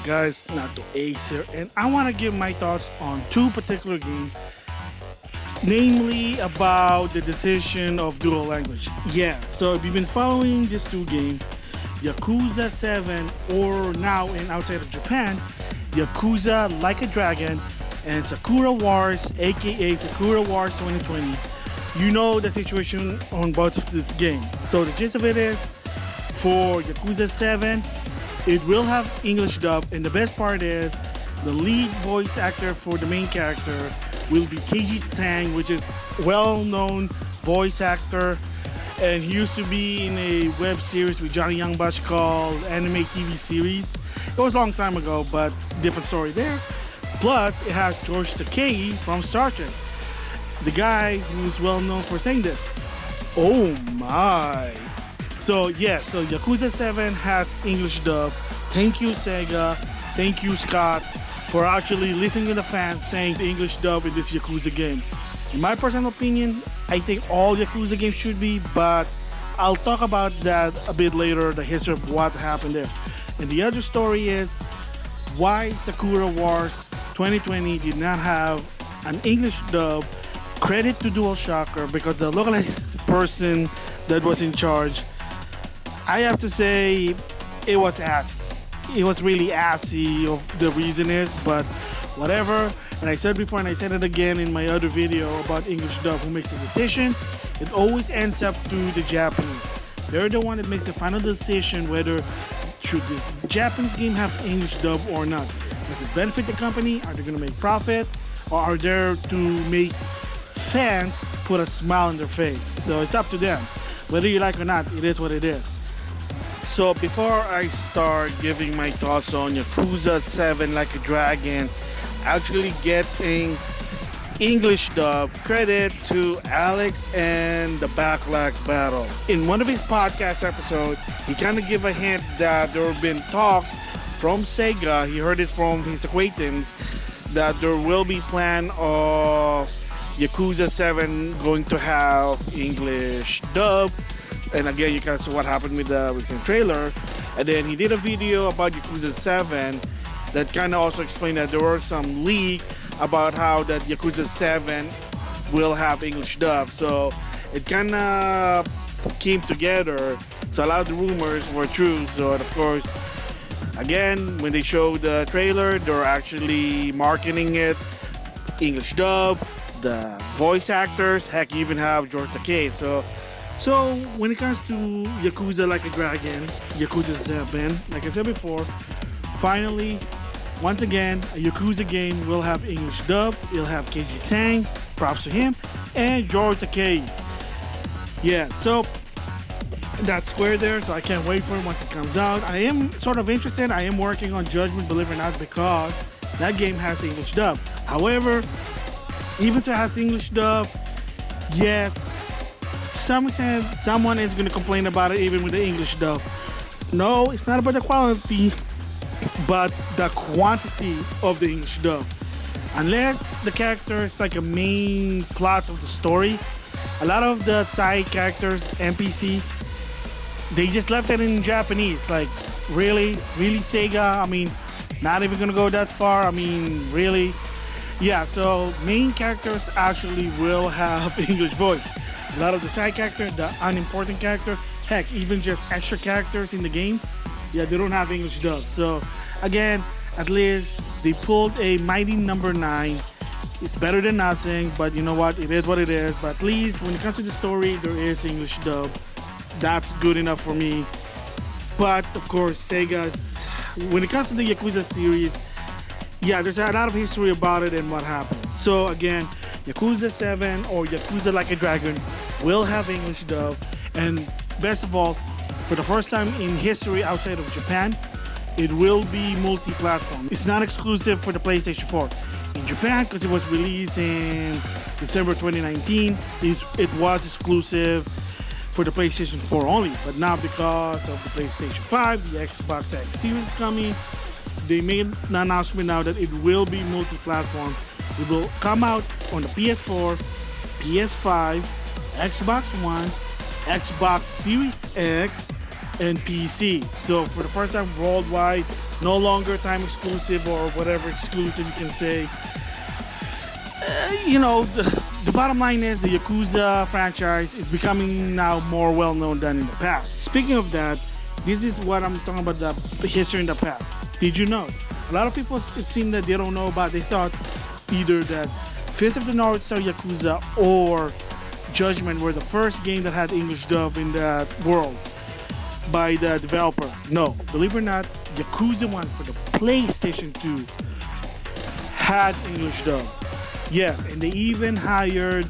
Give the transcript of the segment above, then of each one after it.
guys, NautoAce here, and I want to give my thoughts on two particular games, namely about the decision of dual language. Yeah, so if you've been following these two games, Yakuza 7, or now in outside of Japan, Yakuza Like a Dragon, and Sakura Wars, aka Sakura Wars 2020, you know the situation on both of this game. So the gist of it is, for Yakuza 7, it will have English dub, and the best part is the lead voice actor for the main character will be Keiji Tang, which is well-known voice actor, and he used to be in a web series with Johnny Youngbush called Anime TV Series. It was a long time ago, but different story there. Plus, it has George Takei from Star Trek, the guy who's well known for saying this. Oh my! So Yakuza 7 has English dub. Thank you Sega, thank you Scott for actually listening to the fans saying the English dub in this Yakuza game. In my personal opinion, I think all Yakuza games should be, but I'll talk about that a bit later, the history of what happened there. And the other story is why Sakura Wars 2020 did not have an English dub. Credit to DualShocker, because the localized person that was in charge, I have to say, it was ass. It was really assy of the reason is, but whatever. And I said before, and I said it again in my other video about English dub, who makes the decision. It always ends up to the Japanese. They're the one that makes the final decision whether should this Japanese game have English dub or not. Does it benefit the company? Are they going to make profit? Or are they to make fans put a smile on their face? So it's up to them. Whether you like or not, it is what it is. So before I start giving my thoughts on Yakuza 7 Like a Dragon actually getting English dub, credit to Alex and the Backlog Battle. In one of his podcast episodes, he kind of gave a hint that there have been talks from Sega, he heard it from his acquaintance, that there will be plan of Yakuza 7 going to have English dub. And again, you can see what happened with the trailer. And then he did a video about Yakuza 7 that kind of also explained that there were some leak about how that Yakuza 7 will have English dub. So it kind of came together. So a lot of the rumors were true. So of course, again, when they showed the trailer, they're actually marketing it English dub. The voice actors, heck, you even have George Takei. So when it comes to Yakuza Like a Dragon, Yakuza 7, like I said before, finally, once again, a Yakuza game will have English dub. It'll have Keiji Tang, props to him, and George Takei. Yeah, so that's square there, so I can't wait for it once it comes out. I am sort of interested. I am working on Judgement, believe it or not, because that game has English dub. However, even though it has English dub, yes, to some extent, someone is going to complain about it even with the English dub. No, it's not about the quality, but the quantity of the English dub. Unless the character is like a main plot of the story, a lot of the side characters, NPC, they just left it in Japanese. Like, really Sega? I mean, not even going to go that far. I mean, really? Yeah, so main characters actually will have English voice. A lot of the side character, the unimportant character, heck, even just extra characters in the game, yeah, they don't have English dub. So again, at least they pulled a mighty number 9. It's better than nothing, but you know what? It is what it is. But at least when it comes to the story, there is English dub. That's good enough for me. But of course, Sega's, when it comes to the Yakuza series, yeah, there's a lot of history about it and what happened. So again, Yakuza 7 or Yakuza Like a Dragon will have English dub, and best of all, for the first time in history outside of Japan, it will be multi-platform. It's not exclusive for the PlayStation 4. In Japan, because it was released in December 2019, it was exclusive for the PlayStation 4 only. But now because of the PlayStation 5, the Xbox X Series is coming, they made an announcement now that it will be multi-platform. It will come out on the PS4, PS5, Xbox One, Xbox Series X, and PC. So for the first time worldwide, no longer time exclusive or whatever exclusive you can say. The bottom line is the Yakuza franchise is becoming now more well known than in the past. Speaking of that, this is what I'm talking about, the history in the past. Did you know? A lot of people, it seemed that they don't know about, they thought either that Fist of the North Star Yakuza or Judgement were the first game that had English dub in that world by the developer. No, believe it or not, Yakuza 1 for the PlayStation 2 had English dub. Yeah, and they even hired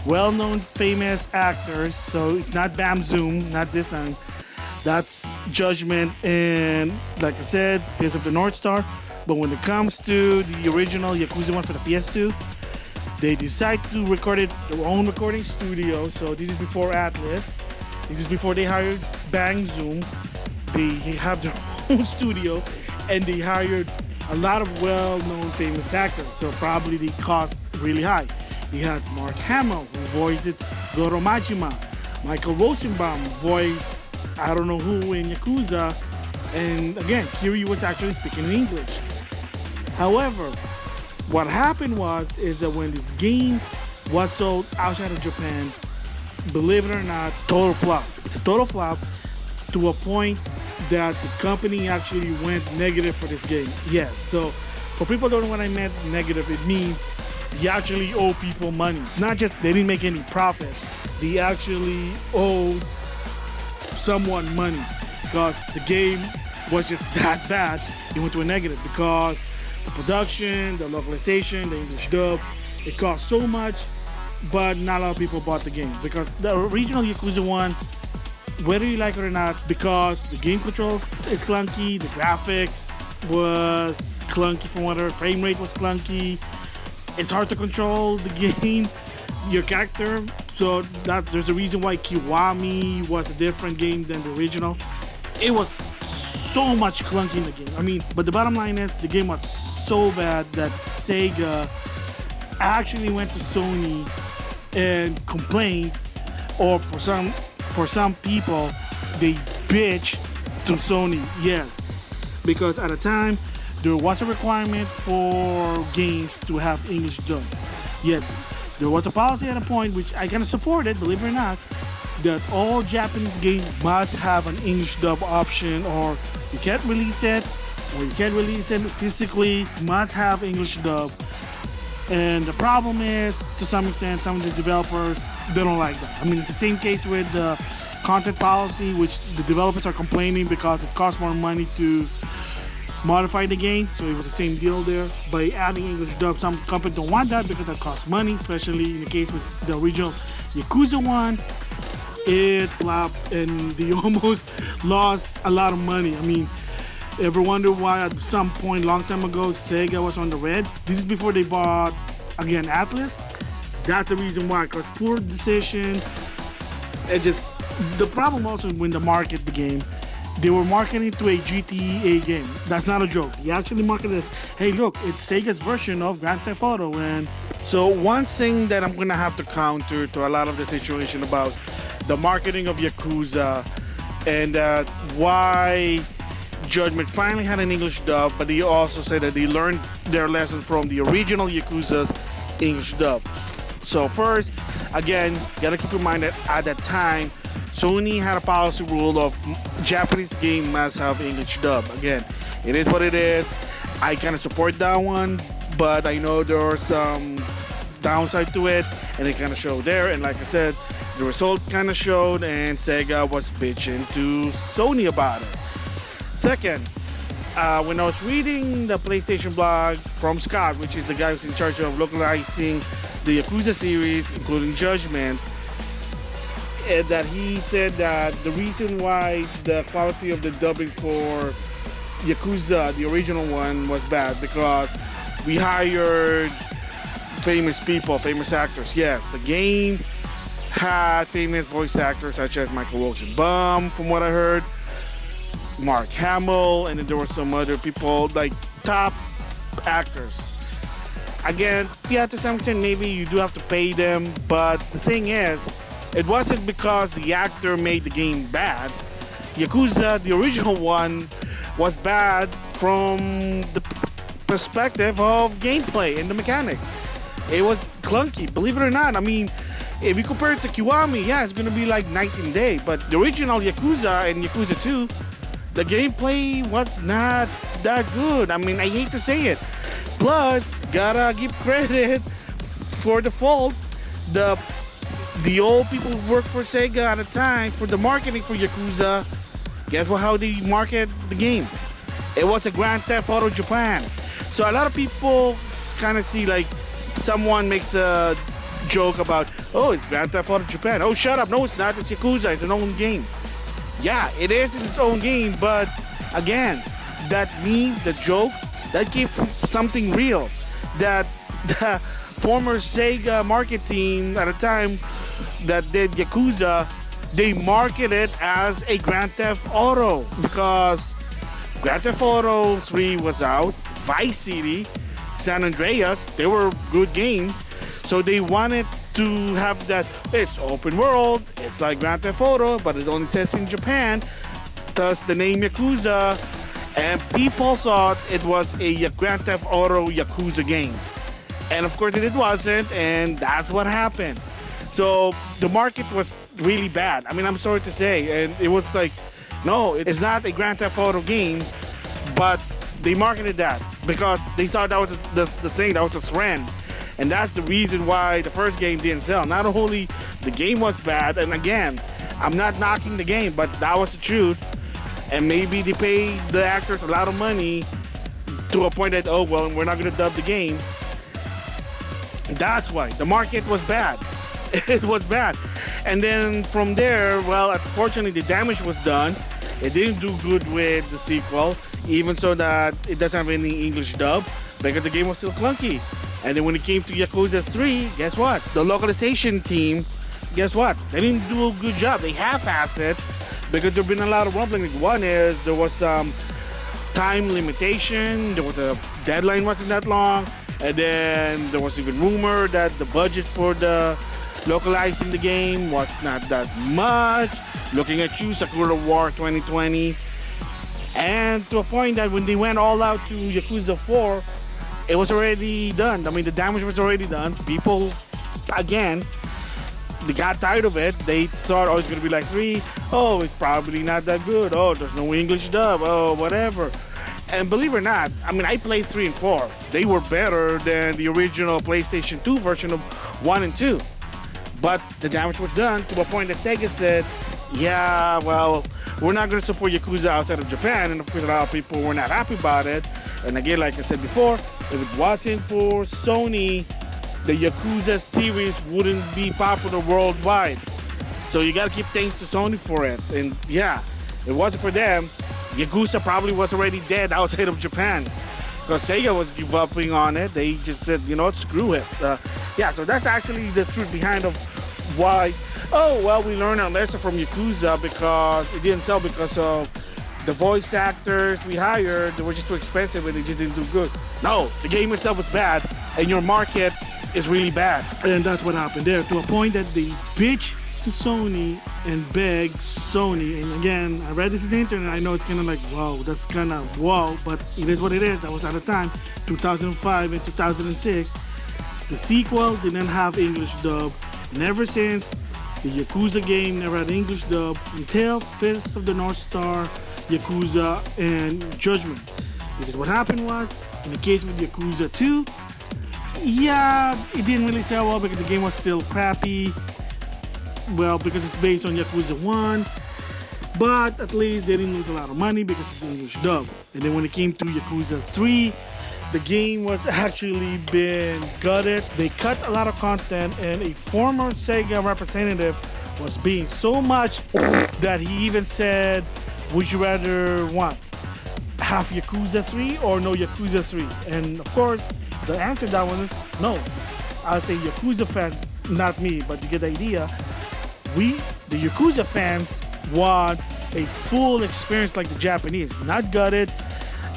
well-known famous actors. So it's not Bam Zoom, not this time. That's Judgement and, like I said, Fist of the North Star. But when it comes to the original Yakuza 1 for the PS2, they decide to record it their own recording studio. So this is before Atlas. This is before they hired Bang Zoom. They have their own studio, and they hired a lot of well-known famous actors. So probably the cost really high. They had Mark Hamill, who voiced Goro Majima. Michael Rosenbaum voiced I don't know who in Yakuza. And again, Kiryu was actually speaking English. However, what happened is that when this game was sold outside of Japan, believe it or not, total flop. It's a total flop to a point that the company actually went negative for this game. Yes, so for people who don't know what I meant negative, it means you actually owe people money. Not just they didn't make any profit, they actually owed someone money because the game was just that bad. It went to a negative because the production, the localization, the English dub, it cost so much, but not a lot of people bought the game because the original Yakuza 1, whether you like it or not, because the game controls is clunky, the graphics was clunky from what I heard, frame rate was clunky, it's hard to control the game, your character, so that there's a reason why Kiwami was a different game than the original. It was so much clunky in the game. I mean, but the bottom line is the game was so bad that Sega actually went to Sony and complained, or for some people, they bitched to Sony, yes. Because at the time, there was a requirement for games to have English dub. Yet, there was a policy at a point, which I kind of supported, believe it or not, that all Japanese games must have an English dub option, or you can't release it, or you can't release it physically, must have English dub. And the problem is, to some extent, some of the developers, they don't like that. I mean, it's the same case with the content policy, which the developers are complaining because it costs more money to modify the game. So it was the same deal there. By adding English dub, some companies don't want that because that costs money, especially in the case with the original Yakuza 1. It flopped and they almost lost a lot of money. I mean, ever wonder why at some point long time ago Sega was on the red? This is before they bought, again, Atlas. That's the reason why, because poor decision. The problem also when they market the game, they were marketing to a GTA game. That's not a joke. They actually marketed it, hey look, it's Sega's version of Grand Theft Auto. And so one thing that I'm gonna have to counter to a lot of the situation about the marketing of Yakuza and why Judgement finally had an English dub, but they also said that they learned their lesson from the original Yakuza's English dub. So first, again, gotta keep in mind that at that time, Sony had a policy rule of Japanese game must have English dub. Again, it is what it is. I kind of support that one, but I know there are some downside to it, and it kind of showed there. And like I said, the result kind of showed, and Sega was bitching to Sony about it. Second, when I was reading the PlayStation blog from Scott, which is the guy who's in charge of localizing the Yakuza series, including Judgement, that he said that the reason why the quality of the dubbing for Yakuza, the original one, was bad because we hired famous people, famous actors. Yes, the game had famous voice actors such as Michael Rosenbaum, from what I heard, Mark Hamill, and then there were some other people, like top actors. Again, yeah, to some extent, maybe you do have to pay them, but the thing is, it wasn't because the actor made the game bad. Yakuza, the original one, was bad from the perspective of gameplay and the mechanics. It was clunky, believe it or not. I mean, if you compare it to Kiwami, yeah, it's gonna be like night and day. But the original Yakuza and Yakuza 2, the gameplay was not that good. I mean, I hate to say it. Plus, gotta give credit for the fault. The old people who worked for Sega at the time for the marketing for Yakuza, guess what? How they market the game? It was a Grand Theft Auto Japan. So a lot of people kind of see like someone makes a joke about, oh, it's Grand Theft Auto Japan. Oh, shut up. No, it's not. It's Yakuza. It's an own game. Yeah, it is its own game, but again, that meme, the joke, that came from something real. That the former Sega marketing at the time that did Yakuza, they marketed it as a Grand Theft Auto because Grand Theft Auto 3 was out, Vice City, San Andreas, they were good games. So they wanted to have that, it's open world, it's like Grand Theft Auto, but it only says in Japan, thus the name Yakuza, and people thought it was a Grand Theft Auto Yakuza game. And of course it wasn't, and that's what happened. So the market was really bad. I mean, I'm sorry to say, and it was like, no, it's not a Grand Theft Auto game, but they marketed that because they thought that was the thing, that was the trend. And that's the reason why the first game didn't sell. Not only the game was bad, and again, I'm not knocking the game, but that was the truth. And maybe they paid the actors a lot of money to a point that, oh, well, we're not going to dub the game. That's why. The market was bad. It was bad. And then from there, well, unfortunately, the damage was done. It didn't do good with the sequel, even so that it doesn't have any English dub, because the game was still clunky. And then when it came to Yakuza 3, guess what? The localization team, guess what? They didn't do a good job. They half-assed it because there've been a lot of rumbling. Like one is there was some time limitation. There was a deadline wasn't that long. And then there was even rumor that the budget for the localizing the game was not that much. Looking at you, Sakura War 2020. And to a point that when they went all out to Yakuza 4, it was already done. I mean, the damage was already done. People, again, they got tired of it. They thought, oh, it's going to be like 3. Oh, it's probably not that good. Oh, there's no English dub. Oh, whatever. And believe it or not, I mean, I played 3 and 4. They were better than the original PlayStation 2 version of 1 and 2. But the damage was done to a point that Sega said, yeah, well, we're not going to support Yakuza outside of Japan. And of course, a lot of people were not happy about it. And again, like I said before, if it wasn't for Sony, the Yakuza series wouldn't be popular worldwide. So you gotta keep thanks to Sony for it. And yeah, if it wasn't for them, Yakuza probably was already dead outside of Japan. Because Sega was giving up on it. They just said, you know what, screw it. Yeah, so that's actually the truth behind of why, oh, well, we learned our lesson from Yakuza because it didn't sell because of the voice actors we hired, they were just too expensive and they just didn't do good. No, the game itself was bad and your market is really bad. And that's what happened there, to a point that they bitch to Sony and beg Sony. And again, I read this on the internet, I know it's kind of like, wow, that's kind of wow, but it is what it is. That was at the time, 2005 and 2006. The sequel didn't have English dub, and ever since, the Yakuza game never had English dub until Fist of the North Star, Yakuza, and Judgement. Because what happened was, in the case with Yakuza 2, yeah, it didn't really sell well because the game was still crappy. Well, because it's based on Yakuza 1. But at least they didn't lose a lot of money because of the English dub. And then when it came to Yakuza 3, the game was actually been gutted. They cut a lot of content, and a former Sega representative was being so much that he even said, would you rather want have Yakuza 3 or no Yakuza 3? And of course, the answer to that one is no. I'll say Yakuza fan, not me, but you get the idea. We, the Yakuza fans, want a full experience like the Japanese, not gutted.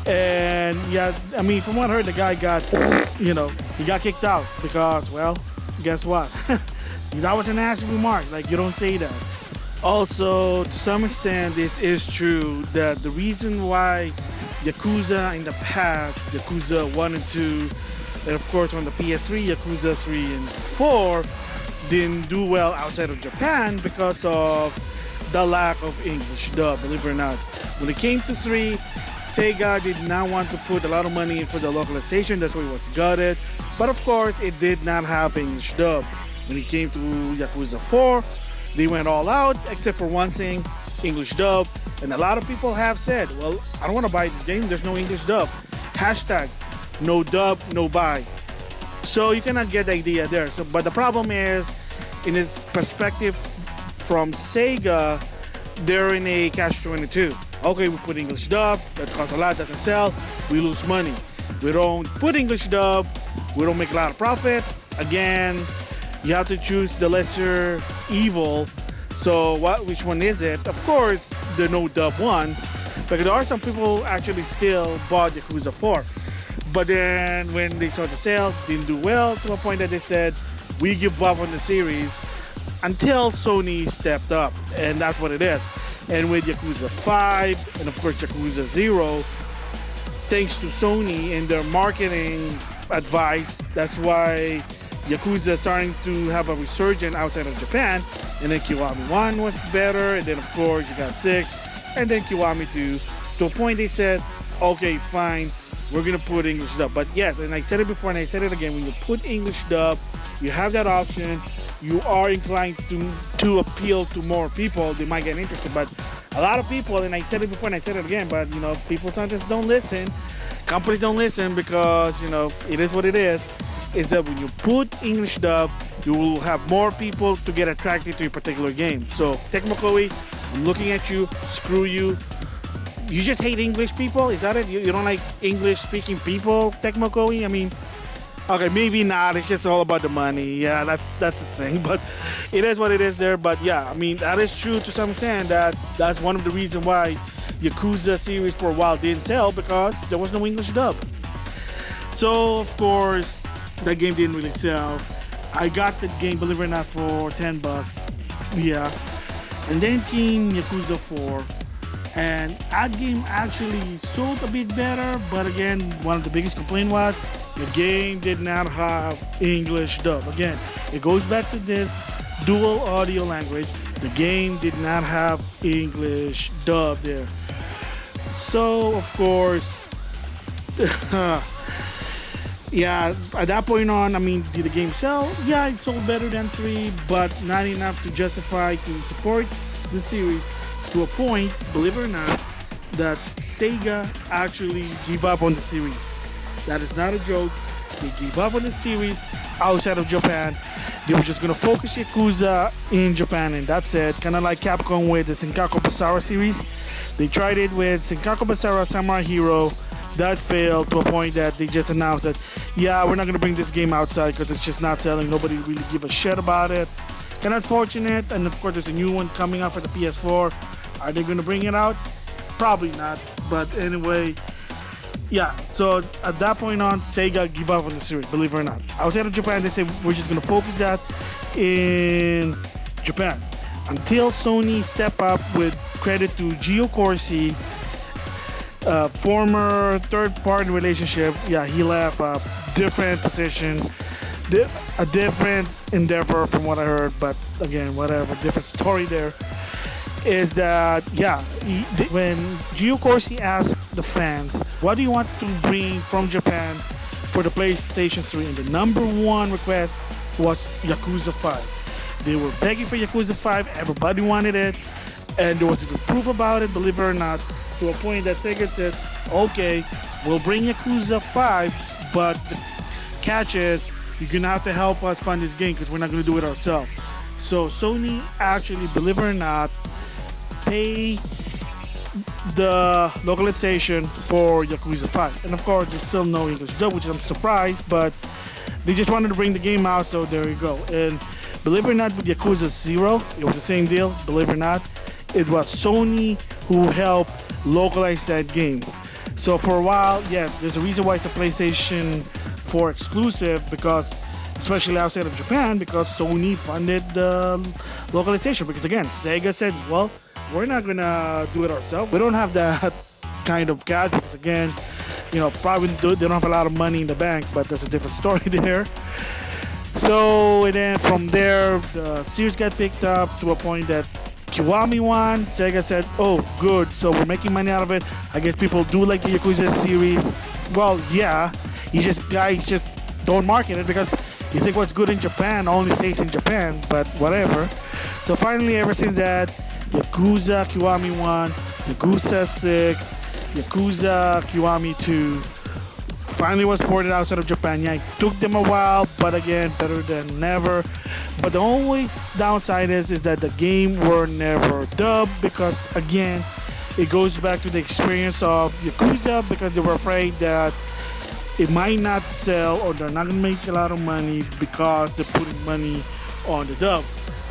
And yeah, I mean, from what I heard, the guy got, he got kicked out because, well, guess what? That was a nasty remark. Like, you don't say that. Also, to some extent, this is true that the reason why Yakuza in the past, Yakuza 1 and 2, and of course on the PS3, Yakuza 3 and 4 didn't do well outside of Japan because of the lack of English dub, believe it or not. When it came to 3, Sega did not want to put a lot of money in for the localization, that's why it was gutted. But of course, it did not have English dub. When it came to Yakuza 4, they went all out, except for one thing, English dub. And a lot of people have said, well, I don't want to buy this game, there's no English dub. Hashtag, no dub, no buy. So you cannot get the idea there. So, but the problem is, in this perspective from Sega, they're in a catch-22. Okay, we put English dub, that costs a lot, doesn't sell, we lose money. We don't put English dub, we don't make a lot of profit. Again, you have to choose the lesser evil. So which one is it? Of course, the no dub one. But there are some people actually still bought Yakuza 4. But then when they saw the sale, didn't do well to a point that they said, we give up on the series until Sony stepped up. And that's what it is. And with Yakuza 5 and of course Yakuza 0, thanks to Sony and their marketing advice, that's why Yakuza is starting to have a resurgence outside of Japan. And then Kiwami 1 was better, and then of course you got 6, and then Kiwami 2. To a point they said, okay, fine, we're gonna put English dub. But yes, and I said it before and I said it again, when you put English dub, you have that option, you are inclined to appeal to more people, they might get interested. But a lot of people, and I said it before and I said it again, but people sometimes don't listen. Companies don't listen because, it is what it is that when you put English dub, you will have more people to get attracted to a particular game. So, Tecmo Koei, I'm looking at you, screw you. You just hate English people? Is that it? You don't like English-speaking people, Tecmo Koei? I mean, okay, maybe not. It's just all about the money. Yeah, that's the thing. But it is what it is there. But yeah, I mean, that is true to some extent. That's one of the reasons why Yakuza series for a while didn't sell, because there was no English dub. So, of course, that game didn't really sell. I got the game, believe it or not, for $10. Yeah. And then came Yakuza 4. And that game actually sold a bit better, but again, one of the biggest complaints was the game did not have English dub. Again, it goes back to this dual audio language. The game did not have English dub there. So, of course, yeah, at that point on, I mean, did the game sell? Yeah, it sold better than 3, but not enough to justify to support the series to a point, believe it or not, that Sega actually gave up on the series. That is not a joke. They gave up on the series outside of Japan. They were just going to focus Yakuza in Japan, and that's it. Kind of like Capcom with the Senkaku Basara series. They tried it with Senkaku Basara Samurai Hero. That failed to a point that they just announced that, yeah, we're not going to bring this game outside because it's just not selling. Nobody really give a shit about it. Kind of unfortunate. And of course, there's a new one coming out for the PS4. Are they going to bring it out? Probably not. But anyway, yeah. So at that point on, Sega gave up on the series, believe it or not. Outside of Japan, they said we're just going to focus that in Japan. Until Sony step up, with credit to Gio Corsi, former third-party relationship. Yeah, he left a different position, a different endeavor from what I heard. But again, whatever, different story there. Is that, yeah, when Gio Corsi asked the fans, what do you want to bring from Japan for the PlayStation 3? And the number one request was Yakuza 5. They were begging for Yakuza 5, everybody wanted it, and there was even proof about it, believe it or not, to a point that Sega said, okay, we'll bring Yakuza 5, but the catch is, you're gonna have to help us fund this game because we're not gonna do it ourselves. So Sony actually, believe it or not, pay the localization for Yakuza 5. And of course, there's still no English dub, which I'm surprised, but they just wanted to bring the game out, so there you go. And believe it or not, with Yakuza 0, it was the same deal, believe it or not. It was Sony who helped localize that game. So for a while, yeah, there's a reason why it's a PlayStation 4 exclusive, because especially outside of Japan, because Sony funded the localization. Because again, Sega said, well, we're not gonna do it ourselves. We don't have that kind of cash because again, probably they don't have a lot of money in the bank, but that's a different story there. So, and then from there, the series got picked up to a point that Kiwami won. Sega said, oh, good, so we're making money out of it. I guess people do like the Yakuza series. Well, yeah, guys just don't market it because you think what's good in Japan only stays in Japan, but whatever. So finally, ever since that, Yakuza Kiwami 1, Yakuza 6, Yakuza Kiwami 2 finally was ported outside of Japan. Yeah, it took them a while, but again, better than never. But the only downside is that the game were never dubbed because again, it goes back to the experience of Yakuza because they were afraid that it might not sell or they're not gonna make a lot of money because they're putting money on the dub.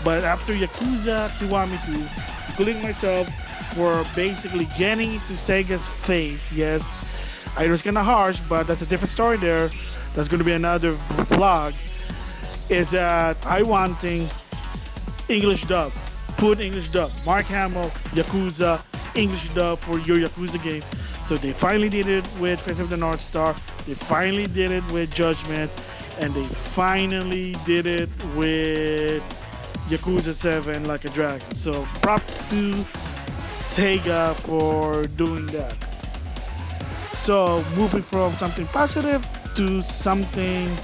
But after Yakuza Kiwami 2, including myself, were basically getting into Sega's face. Yes, I know it's kind of harsh, but that's a different story there. That's going to be another vlog. Is that I wanting English dub. Put English dub. Mark Hamill, Yakuza, English dub for your Yakuza game. So they finally did it with Face of the North Star. They finally did it with Judgement. And they finally did it with Yakuza 7 Like a Dragon. So prop to Sega for doing that. So moving from something positive to something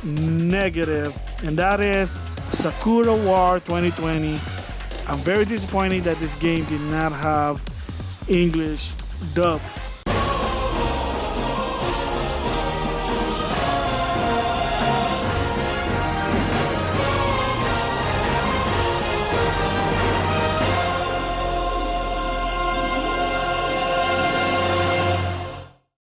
negative, and that is Sakura War 2020. I'm very disappointed that this game did not have English dub.